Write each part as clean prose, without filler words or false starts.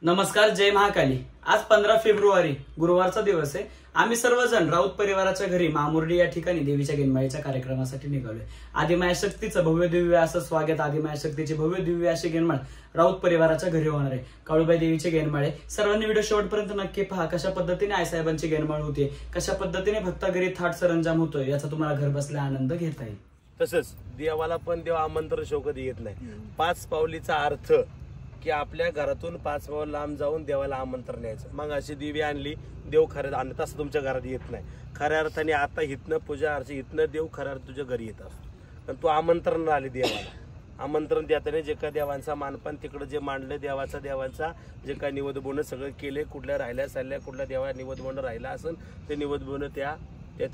नमस्कार, जय महाकाली। आज 15 फेब्रुवारी गुरुवारचा दिवस आहे। आम्ही सर्वजण राऊत परिवाराच्या घरी मामुर्डी या ठिकाणी देवीच्या गिनमाळीच्या कार्यक्रमासाठी निघालोय। आदिमायाशक्तीचं भव्य दिव्य असं स्वागत, आदिमायाशक्तीची भव्य दिव्य अशी गिनमाळ राऊत परिवाराच्या घरी होणार आहे। काळूबाई देवीचे गिनमाळे सर्वांनी व्हिडिओ शेवटपर्यंत नक्की पहा। कशा पद्धतीने आईसाहेबांची गिनमाळ होते, कशा पद्धतीने भक्ता घरी थाट सरंजाम होतोय, याचा तुम्हाला घर बसल्या आनंद घेता येईल। तसंच देवाला पण देव आमंत्रण शोकत येत नाही। 5 पावलीचा अर्थ की आपल्या घरातून 5 पाऊल लांब जाऊन देवाला आमंत्रण द्यायचं। मग अशी दिवी आणली, देव खरं आणलं, तसं तुमच्या घरात येत नाही। खऱ्या अर्थाने आता हितनं पूजा अर्चा, हितनं देव खऱ्या अर्थ तुझ्या घरी येत असतो। पण तू आमंत्रण आले देवाला, आमंत्रण देताना जे काय देवांचा मानपान तिकडे जे मांडलं, देवाचा जे काय निवद बोन सगळं केले, कुठल्या राहिल्या चालल्या, कुठल्या देवा निवद बोन राहिला असेल ते निवद बोन त्या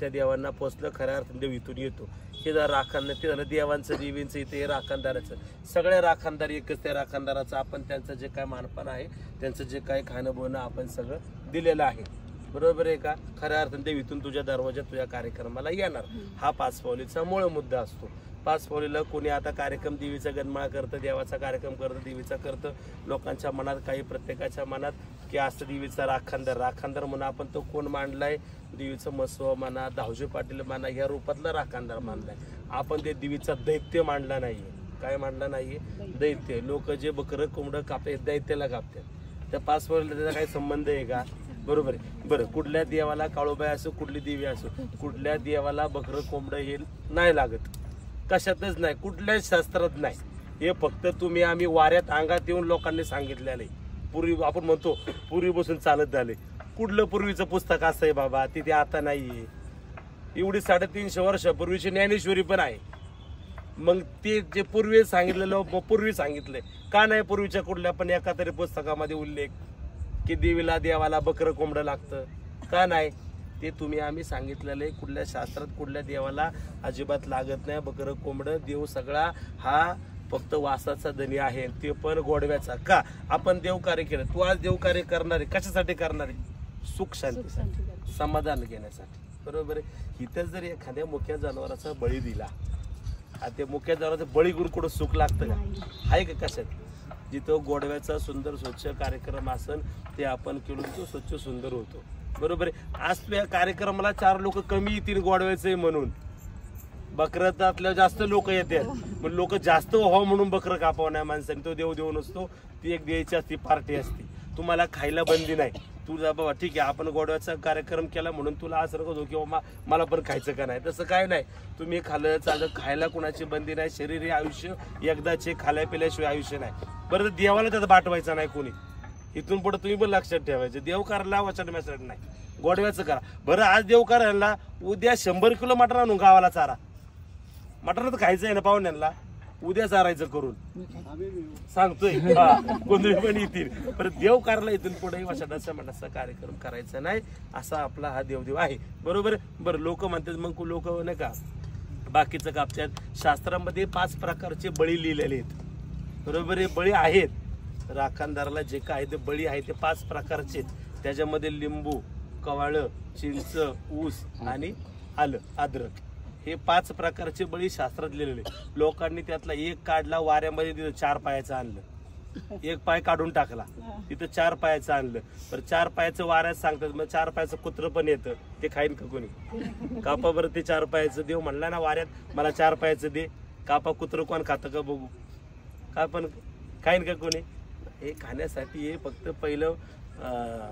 देवांना पोचलं, खऱ्या अर्थाने देव इथून येतो। हे जर राखण ते झालं देवांचं, देवींचं, इथे राखणदाराचं, सगळे राखणदार एकच। त्या राखणदाराचं आपण त्यांचं जे काय मानपान आहे, त्यांचं जे काय खाणं बोनं आपण सगळं दिलेलं आहे, बरोबर आहे का? खऱ्या अर्थाने देव इथून तुझ्या दरवाज्यात तुझ्या कार्यक्रमाला येणार। हा 5 पावलीचा मूळ मुद्दा असतो। 5 पावलीला कोणी आता कार्यक्रम देवीचा गणमाळा करतं, देवाचा कार्यक्रम करतं, देवीचा करतं। लोकांच्या मनात काही, प्रत्येकाच्या मनात की असं देवीचा राखणदार म्हणून आपण तो कोण मांडलाय, देवीचं मसव म्हणा, धावजी पाटील म्हणा, या रूपातला राखणदार मानलाय आपण। ते देवीचा दैत्य मांडला नाहीये। काय मांडला नाहीये? दैत्य। लोक जे बकरं कोंबडं कापतात दैत्याला कापतात। त्या 5 पावलीला त्याचा काही संबंध आहे का? बरोबर आहे। बरं, कुठल्या देवाला काळूबाई असो, कुठली देवी असो, कुठल्या देवाला बकरं कोंबडं हे नाही लागत, कशातच नाही, कुठल्याच शास्त्रात नाही। हे फक्त तुम्ही आम्ही वाऱ्यात अंगात येऊन लोकांनी सांगितलेलं आहे। पूर्वी आपण म्हणतो पूर्वी बसून चालत झाले, कुठलं पूर्वीचं पुस्तक असं आहे बाबा, तिथे आता नाहीये। एवढी 350 वर्षापूर्वीची ज्ञानेश्वरी पण आहे। मग ते जे पूर्वी सांगितलेलं पूर्वी सांगितलंय का नाही? पूर्वीच्या कुठल्या पण एका तरी पुस्तकामध्ये उल्लेख की देवाला बकरं कोंबडं लागतं का नाही? ते तुम्ही आम्ही सांगितलेलं आहे। कुठल्या शास्त्रात कुठल्या देवाला अजिबात लागत नाही बकरं कोंबडं। देव सगळा हा फक्त वासाचा धनी आहे, ते पण गोडव्याचा। का आपण देवकार्य केलं? तू आज देवकार्य करणारे कशासाठी करणारे? सुख शांतीसाठी, समाधान घेण्यासाठी, बरोबर आहे। इथं जर एखाद्या मुख्या जनावराचा बळी दिला, ते मुख्या जनावराचा बळी करून कुठं सुख लागतं का? आहे का? कशात? जिथं गोडव्याचा सुंदर स्वच्छ कार्यक्रम असेल ते आपण केलो, तो स्वच्छ सुंदर होतो, बरोबर आहे। आज त्या कार्यक्रमाला 4 लोक कमी येतील गोडव्याचे म्हणून, बकऱ्यातल्या जास्त लोक येतात, पण लोक जास्त व्हावं म्हणून बकरं कापावं नाही माणसाने। तो देव नसतो, ती एक द्यायची असती, पार्टी असते। तुम्हाला खायला बंदी नाही। तुझा बाबा ठीक आहे, आपण गोडव्याचा कार्यक्रम केला म्हणून तुला असं नको किंवा मला पण खायचं का नाही, तसं काय नाही। तुम्ही खाल्लं चाललं, खायला कुणाची बंदी नाही। शरीर हे आयुष्य एकदाचे, खाल्या पिल्याशिवाय आयुष्य नाही। बरं, देवाला त्याचा बाटवायचा नाही कोणी। इथून पुढे तुम्ही पण लक्षात ठेवायचं, देव करायला वचन मेसट नाही, गोडव्याचं करा। बरं, आज देव करायला उद्या 100 किलो मटण आणून गावाला चारा, मटण तर खायचं आहे ना पाहुण्यांना, उद्या चारायचं करून सांगतोय। गोंधळी पण येतील, पण देव करायला इथून पुढे वचनाचा मठाचा कार्यक्रम करायचा नाही, असा आपला हा देवदेव आहे, बरोबर। बरं, लोक म्हणतात मग लोक नाही का बाकीचं कापतात। शास्त्रामध्ये 5 प्रकारचे बळी लिहिलेले आहेत, बरोबर आहे। बळी आहेत राखणदाराला जे काय ते बळी आहे ते 5 प्रकारचे। त्याच्यामध्ये लिंबू, कवाळं, चिंच, ऊस आणि आलं, अद्रक, हे 5 प्रकारचे बळी शास्त्रात लिहिलेले। लोकांनी त्यातला एक काढला, वाऱ्यामध्ये तिथं 4 पायाचं आणलं, एक पाय काढून टाकला, तिथं 4 पायाचं आणलं। तर 4 पायाचं वाऱ्यात सांगतात, मग 4 पायाचं कुत्र पण येतं, ते खाईन का कोणी? कापा बरं ते 4 पायाचं। देव म्हणला ना वाऱ्यात मला 4 पायाचं दे, कापा कुत्र कोण खातं का बघू, का पण खाईन का कोणी? हे खाण्यासाठी, हे फक्त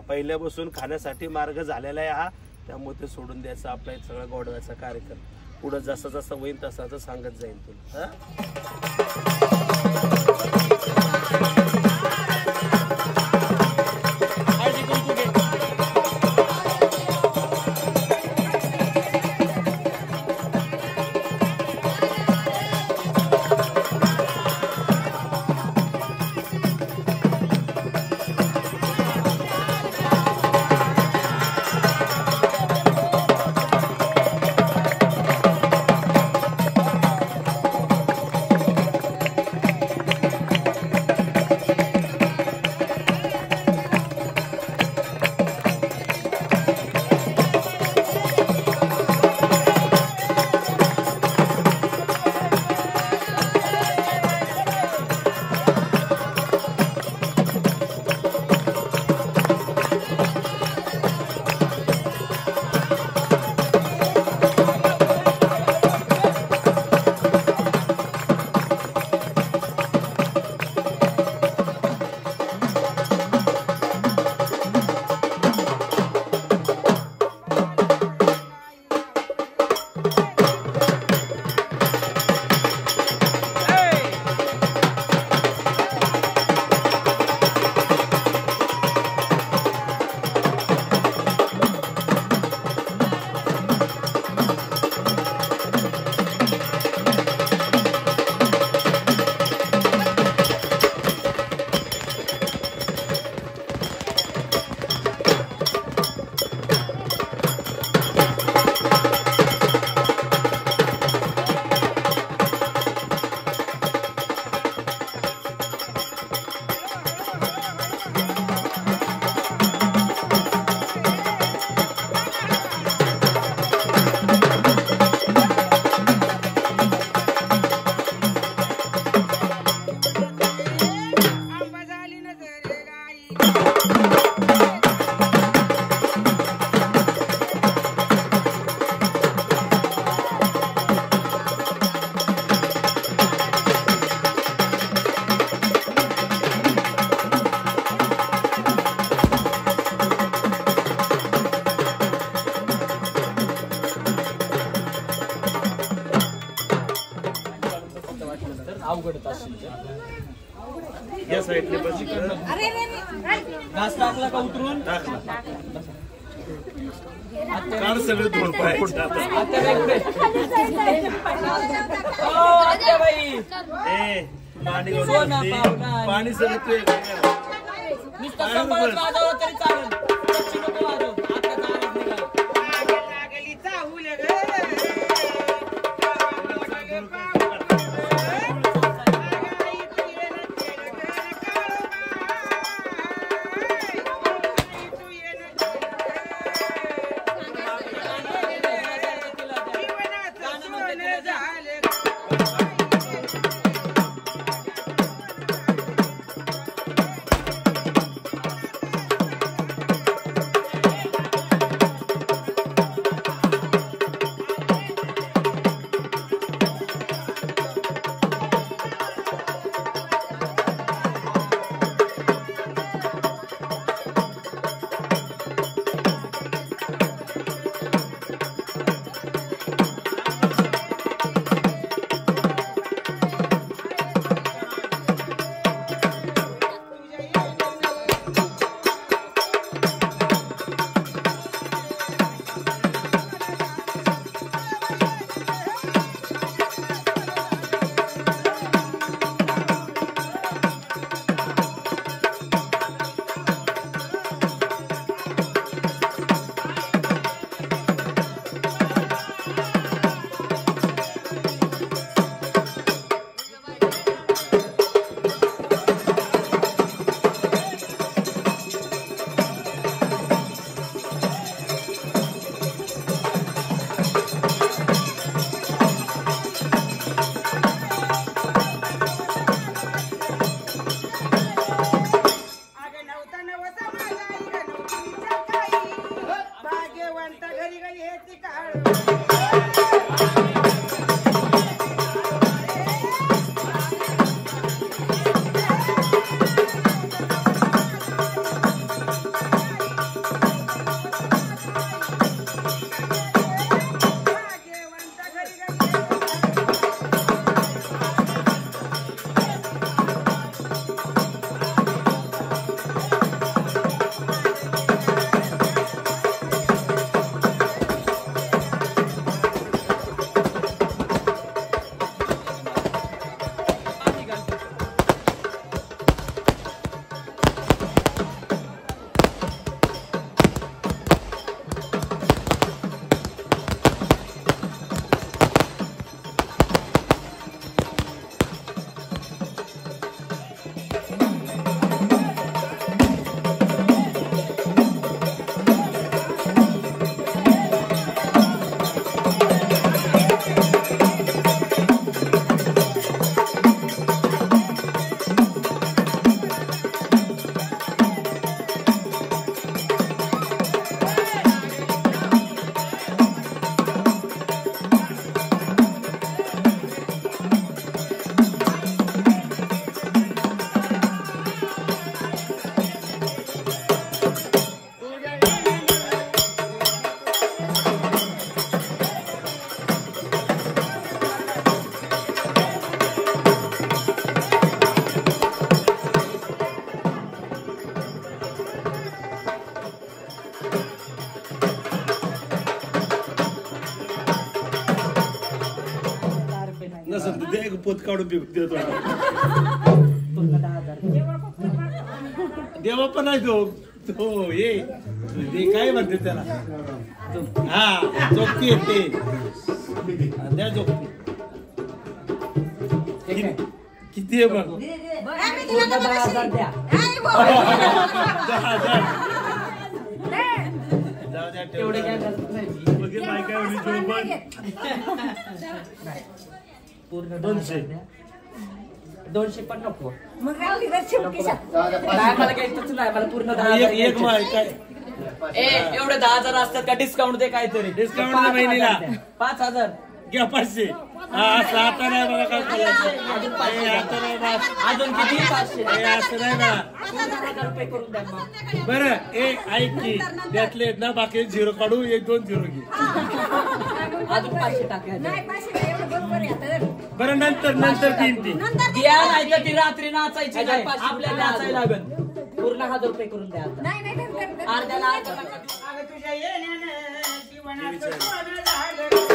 पहिल्यापासून खाण्यासाठी मार्ग झालेला आहे हा। त्यामुळे ते सोडून द्यायचं आपला सगळा गोडव्याचा कार्यक्रम। पुढं जसं जसं होईल तसं सांगत जाईल तुला। अवघड असेल या साईडने बस घास टाकला का उतरून टाकला काढ सगळे दोन पाय पाणी सगळं तू नुसतं सांभाळत वाजवलं तरी चालेल. कच्ची नको वाजव. आता आवाज निघाला. पोत काढून देतो देवा पण आहे तो ये काय म्हणते त्याला हा जोगती येते द्या जोगती किती आहे मग 10,000 द्या. जाऊ द्या तेवढे काय पूर्ण 200 200 पण नको. मग राहिली तर शेवटी नाही मला घ्यायचंच नाही, मला पूर्ण 10,000 एक घ्यायचे. माय काय एवढे 10,000 असतात का? डिस्काउंट दे काहीतरी. डिस्काउंट 5,000 महिन्याला द्या. 5,000. घ्या 500. असं आता नाही बघा काय करायचं. अजून ए, 500 आता नाही बा. अजून किती? 500 ए, असं नाही बा. 10,000 रुपये करून द्या मग. बरं ऐक की त्यातले ना बाकी 0 काढू 1-2 0 घे. अजून 500 टाकायचे. नाही पाचशे नाही, एवढं बरोबर आहे आता. बरं नंतर तीन ती नंतर दे. द्या नाही तर ती रात्री नाचायची नाही. अजून 500 आपल्याला नाचायला लागल. पूर्ण 1,000 रुपये करून द्या आता. नाही नाही धर. अर्ध्याला अर्धा नका. अगं तुझ्या येण्यानं जीवनाचं सोनं झालं.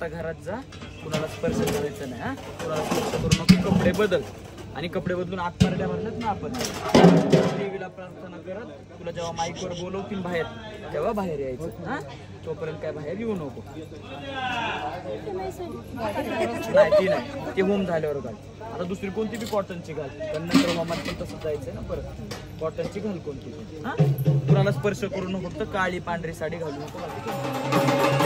आता घरात जा, कुणाला स्पर्श करायचं नाही हा. कुणाला स्पर्श करू नको, कपडे बदल आणि कपडे बदलून आत पारड्या भरल्यात ना आपण देवीला प्रार्थना करत. तुला जेव्हा माईकवर बोलवतील बाहेर तेव्हा बाहेर यायचं हा. तोपर्यंत काय बाहेर येऊ नको. नाही ती नाही, ते होम झाल्यावर घाल. आता दुसरी कोणती बी कॉटनची घाल, कारण नंतर होमात पण तसं जायचंय ना परत. कॉटनची घाल कोणती पण हा. कुणाला स्पर्श करू नको, फक्त काळी पांढरी साडी घालू नको.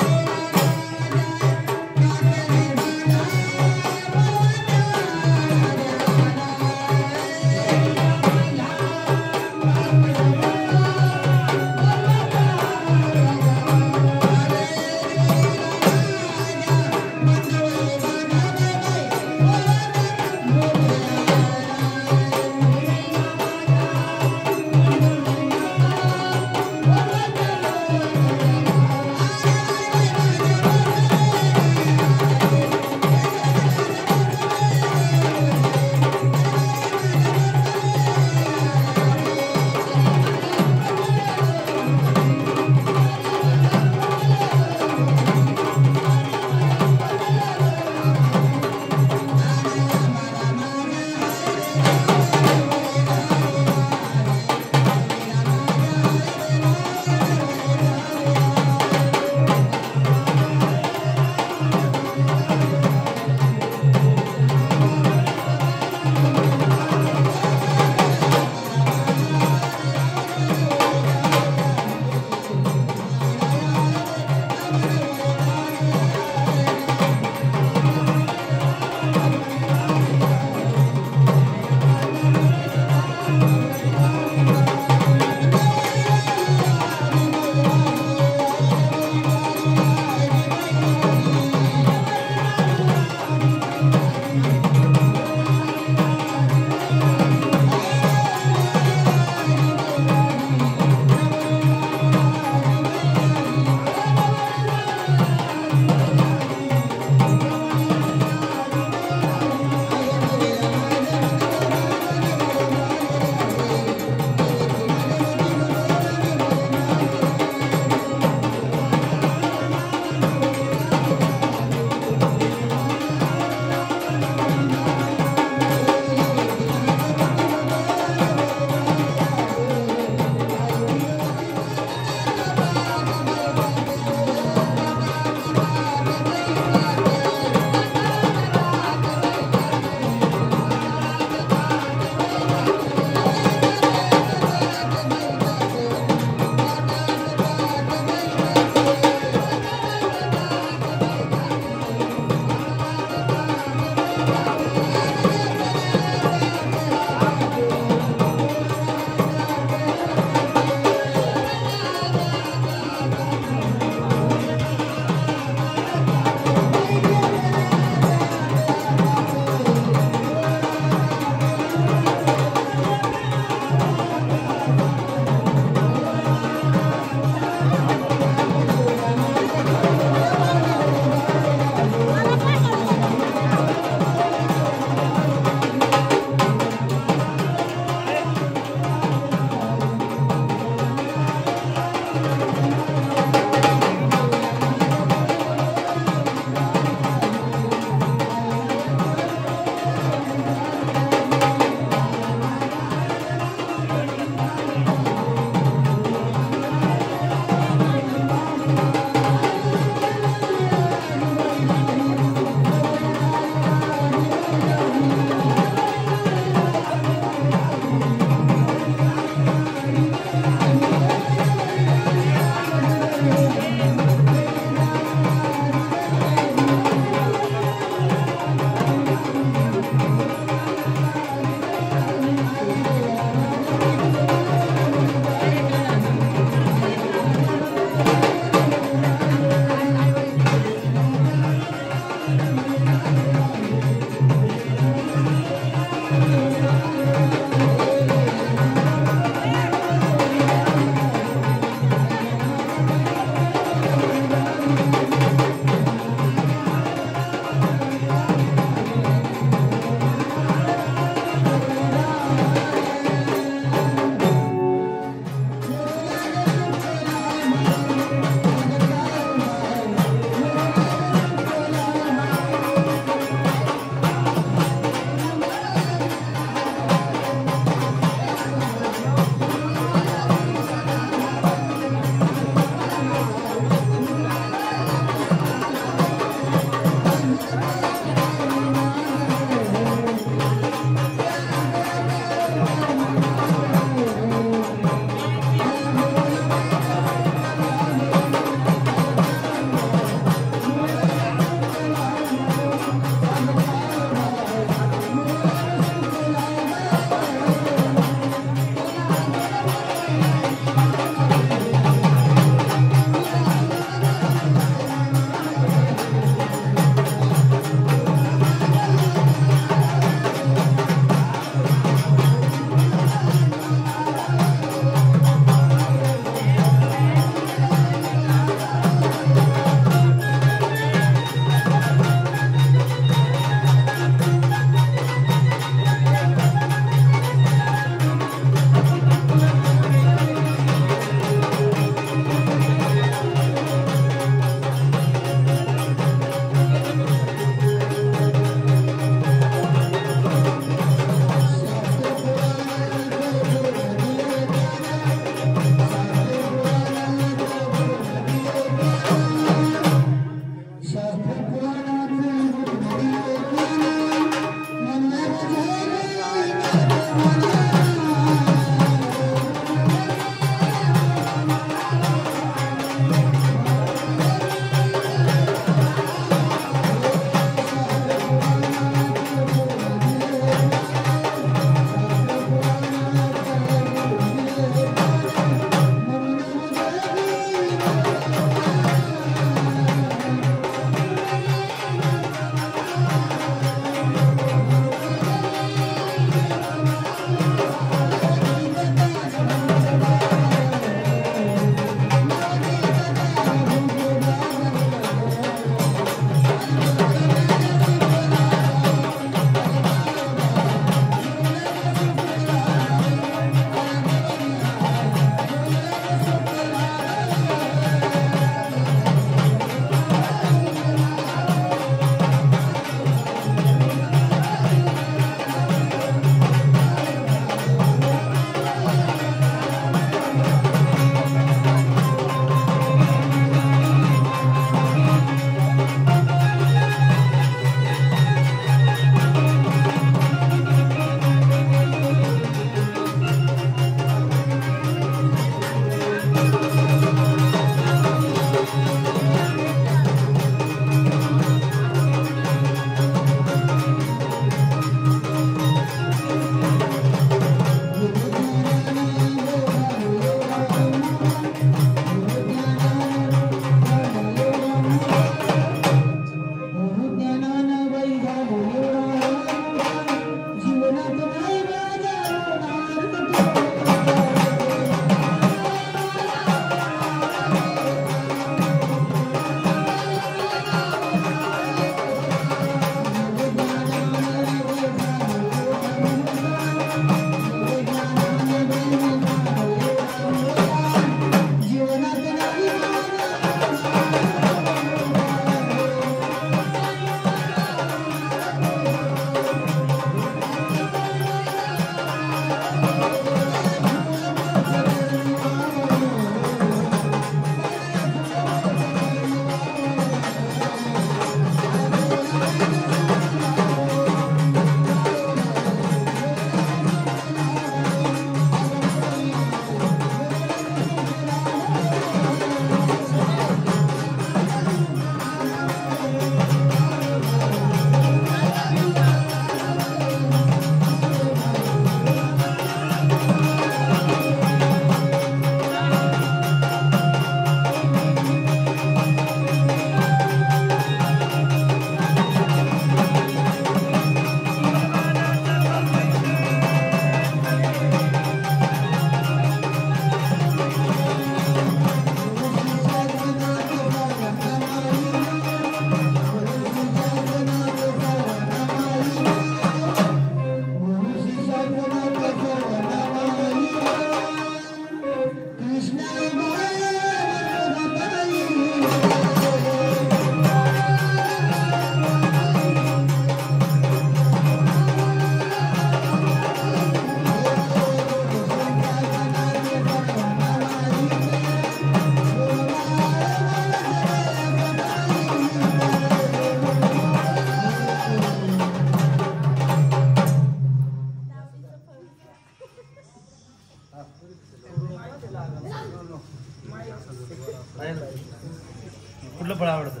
फळ आवडतं?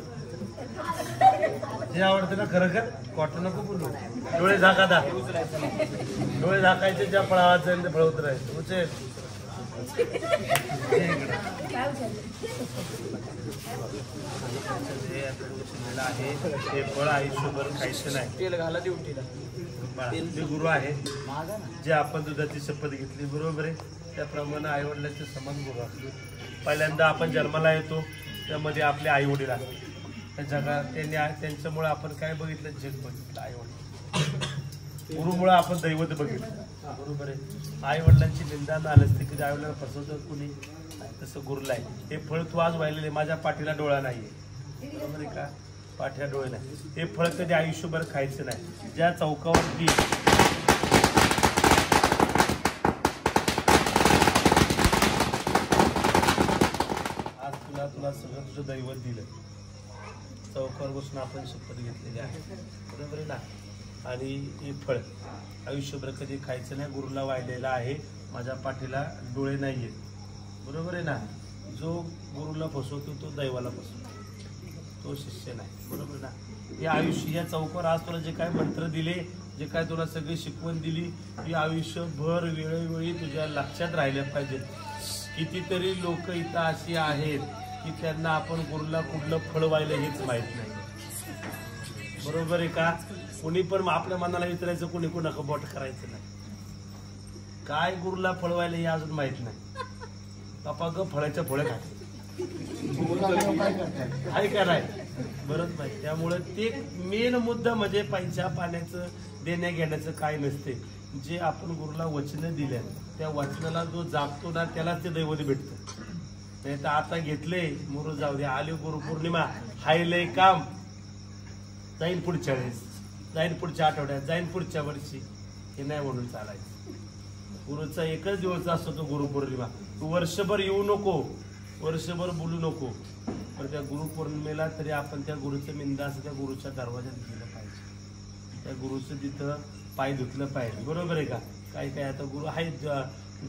हे आवडतं ना खरं खर? कॉटन नको बोलू. डोळे झाका दा. डोळे झाकायचे, ज्या फळावर जाईल ते फळ उतरायचं. उचल आहे हे फळ आयुष्यभर खायचं नाही. तेल घाला ड्युटीला. ते गुरु आहे जे आपण दुधाची शपथ घेतली, बरोबर आहे, त्याप्रमाणे आई वडिलांचे समान गुरु असतो. पहिल्यांदा आपण जन्माला येतो त्यामध्ये आपले आई वडील असतात. त्या जगात त्यांच्यामुळे आपण काय बघितलं? जग बघितलं. आई वडील गुरुमुळे आपण दैवत बघितलं, बरोबर आहे. आई वडिलांची निंदा आलं असते, कधी आई वडिलांना फसवतं कुणी? तसं गुरुला आहे. हे फळ तू आज वाहिलेले, माझ्या पाठीला डोळा नाहीये, बरोबर आहे का? पाठ्या डोळे नाही. हे फळ कधी आयुष्यभर खायचं नाही. ज्या चौकावरती आज तुला सगळं तुझं दैवत दिलं, चौकावर बसून आपण शपथ घेतलेली आहे, बरोबर आहे ना? आणि हे फळ आयुष्यभर कधी खायचं नाही. गुरुला वाहिलेला आहे, माझ्या पाठीला डोळे नाहीये, बरोबर आहे ना? जो गुरुला फसवतो तो दैवाला फसवतो, तो शिष्य नाही, बरोबर ना? हे आयुष्य या चौकावर आज तुला जे काय मंत्र दिले, जे काय तुला सगळी शिकवण दिली, ही आयुष्यभर वेळोवेळी तुझ्या लक्षात राहिल्या पाहिजेत. कितीतरी लोक इथं अशी आहेत की त्यांना आपण गुरुला कुठलं फळ वाहिलं हेच माहित नाही, बरोबर आहे का? कोणी पण आपल्या मनाला विचारायचं, कोणी कोणाला बोट करायचं नाही. काय गुरुला फळ वाहिलं हे अजून माहित नाही. बापा ग फळाच्या फळे खाते आहे का नाही? बरंच माहिती. त्यामुळे ते मेन मुद्दा म्हणजे पैसा पाण्याचं देण्या घेण्याचं काय नसते. जे आपण गुरुला वचनं दिल्या त्या वचनाला जो जागतो ना त्यालाच ते दैवत भेटतं. नाही तर आता घेतले मुरू जाऊ दे, आली गुरुपौर्णिमा, हाय लय काम, जाईन पुढच्या वेळेस, जाईन पुढच्या आठवड्यात, जाईन पुढच्या वर्षी, हे नाही म्हणून चालायचं. गुरुचा एकच दिवस असतो तो गुरुपौर्णिमा. तू वर्षभर येऊ नको, वर्षभर बोलू नको, पण त्या गुरुपौर्णिमेला तरी आपण त्या गुरुचं मिंदा असं त्या गुरुच्या दरवाज्यात गेलं पाहिजे, त्या गुरुचं तिथं पाय धुतलं पाहिजे, बरोबर आहे का? काही काय आता गुरु आहेत,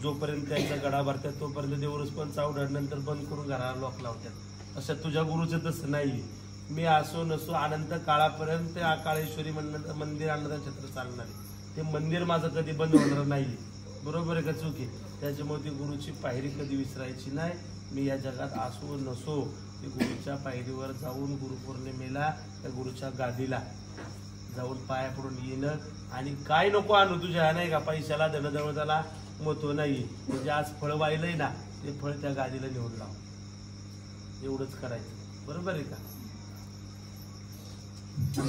जोपर्यंत त्यांचा गडा भरतात तोपर्यंत देवरुस पण चावडत, नंतर बंद करून घराला लॉक लावतात. असं तुझ्या गुरुचं तसं नाही. मी असो नसो अनंत काळापर्यंत काळेश्वरी मंदिर अन्नदा छत्र चालणार आहे. ते मंदिर माझं कधी बंद होणार नाही, बरोबर आहे का? चुकी. त्याच्यामुळे ती गुरुची पायरी कधी विसरायची नाही. मी या जगात असो नसो ती गुरुच्या पायरीवर जाऊन गुरुपौर्णिमेला त्या गुरुच्या गादीला जाऊन पाया पडून येणं. आणि काय नको आणू तुझ्या, नाही का? पैशाला धनदौलताला महत्व नाही. म्हणजे आज फळ वाहिलंय ना, ते फळ त्या गादीला नेऊन लाव, एवढंच करायचं, बरोबर आहे का?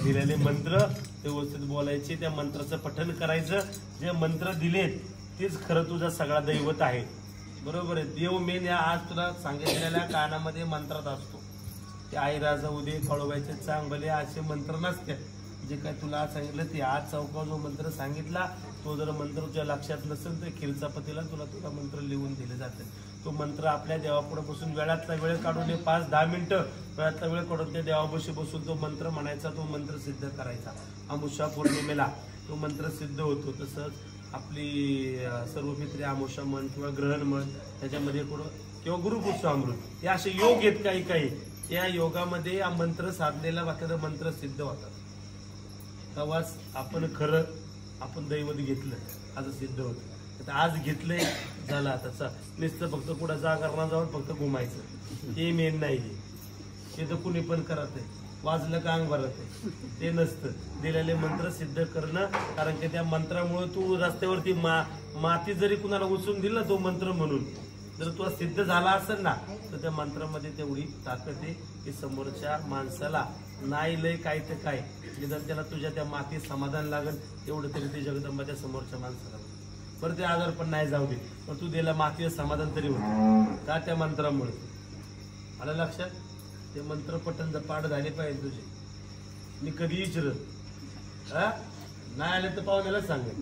दिलेले मंत्र व्यवस्थित बोलायचे, त्या मंत्राचं पठण करायचं. जे मंत्र दिलेत तेच खरं तुझा सगळा दैवत आहे, बरोबर आहे? देव मेन या आज तुला सांगितलेल्या कानामध्ये मंत्रात असतो. ते आई राजा उदे कळवायचे चांगले असे मंत्र नसते. जे काय तुला सांगितलं ते आज चौकावर जो मंत्र सांगितला तो जर मंत्र तुझ्या लक्षात नसेल तर खिरचा पतीला तुला मंत्र लिहून दिले जाते. तो मंत्र आपल्या देवापुढे बसून वेळातला वेळ काढून 5-10 मिनिटं वेळातला वेळ काढून त्या देवापाशी बसून तो मंत्र म्हणायचा, तो मंत्र सिद्ध करायचा. अमावस्या पौर्णिमेला तो मंत्र सिद्ध होतो. तसंच आपली सर्व पित्री अमावस्या म्हण किंवा ग्रहण म्हण त्याच्यामध्ये किंवा गुरुपुष्प अमृत हे असे योग आहेत काही काही. त्या योगामध्ये हा मंत्र साधलेला वाक्याचा मंत्र सिद्ध होतात. तेव्हाच आपण खरं आपण दैवत घेतलं आज सिद्ध होतं. आज घेतलंय झालं, आता नुसतं फक्त कुठं जागरणा जाऊन फक्त घुमायचं हे मेन नाही. हे तर कुणी पण करत आहे, वाजलं का अंग भरत आहे, ते नसतं. दिलेले मंत्र सिद्ध करणं. कारण की त्या मंत्रामुळे तू रस्त्यावरती माती जरी कुणाला उचलून दिला तो मंत्र म्हणून जर तुला सिद्ध झाला असेल ना तर त्या मंत्रामध्ये तेवढी ताकद आहे की समोरच्या माणसाला नाही लय काय ते काय, निदान त्याला तुझ्या त्या मातीत समाधान लागेल एवढं तरी ते जगदंबा त्या समोरच्या माणसाला. बरं ते आजार पण नाही जाऊ दे, पण तू त्याला मातीवर समाधान तरी होत का त्या मंत्रामुळे. आलं लक्षात? ते मंत्र पठण पाठ झाले पाहिजे तुझे. मी कधी विचारत नाही आले तर पाहुण्याला सांगेन.